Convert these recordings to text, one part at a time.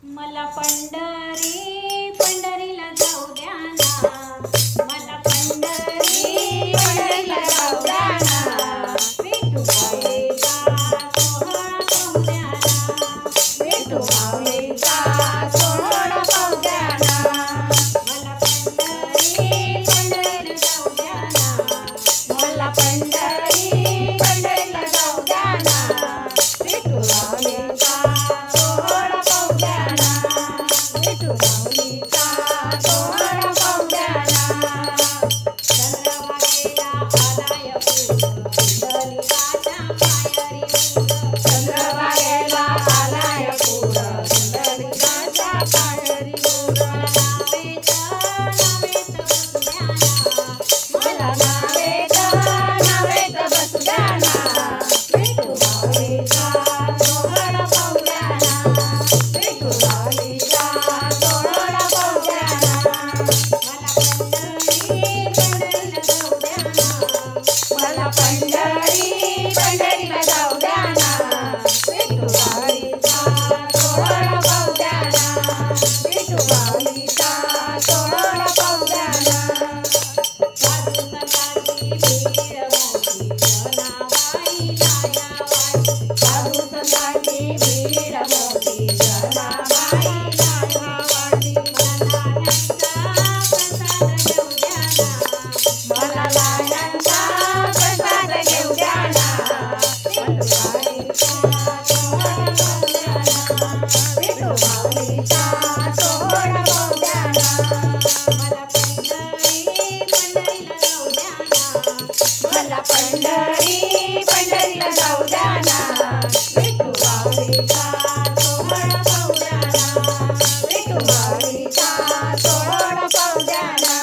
मला पंढरीला जाऊ द्या ना, मला पंढरीला जाऊ द्या ना, विठुबाईचा सोहळा पाहू द्या ना, विठुबाईचा सोहळा पाहू द्या ना, मला पंढरीला जाऊ द्या ना, मला पंढरीला जाऊ द्या ना, विठुबाईचा सोहळा पाहू द्या ना, विठुबाईचा सोहळा पाहू द्या ना. चंद्रभागेला आलाय पूर, पुंडलिकाच्या माहेरी पूर, चंद्रभागेला आलाय पूर, पुंडलिकाच्या माहेरी पूर. मला नावेत बसू द्या ना, विठुबाईचा सोहळा पाहू द्या ना, विठुबाईचा सोहळा पाहू द्या ना. मला पंढरीला जाऊ द्या ना, विठुबाईचा सोहळा पाहू द्या ना, विठुबाईचा सोहळा पाहू द्या ना. साधू संतांची भीड मोठी जनाबाई लायाबाई, साधू संतांची भीड मोठी जनाबाई लायाबाई. मला लाह्यांचा प्रसाद घेऊ द्या ना, विठुबाईचा सोहळा पाहू द्या ना, विठुबाईचा सोहळा पाहू द्या ना. मला पंढरीला जाऊ द्या ना, मला पंढरीला जाऊ द्या ना, विठुबाईचा सोहळा पाहू द्या ना, विठुबाईचा सोहळा पाहू द्या ना.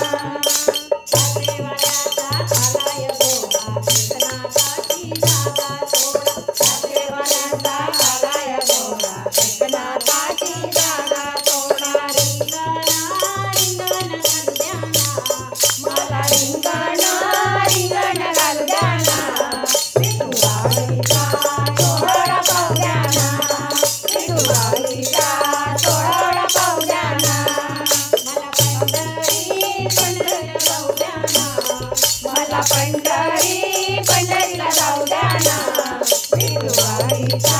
सासरेवाड्याचा आलाय गोळा, एकनाथाची जागा सोडा, सासरेवाड्याचा आलाय गोळा, एकनाथाची जागा सोडा. रिंगण घालू द्या ना, मला रिंगण घालू द्या ना, विठुबाईचा सोहळा पाहू द्या ना, विठुबाईचा सोहळा पाहू द्या ना. मला पंढरीला जाऊ द्या ना, मला पंढरीला जाऊ द्या ना, विठुबाईचा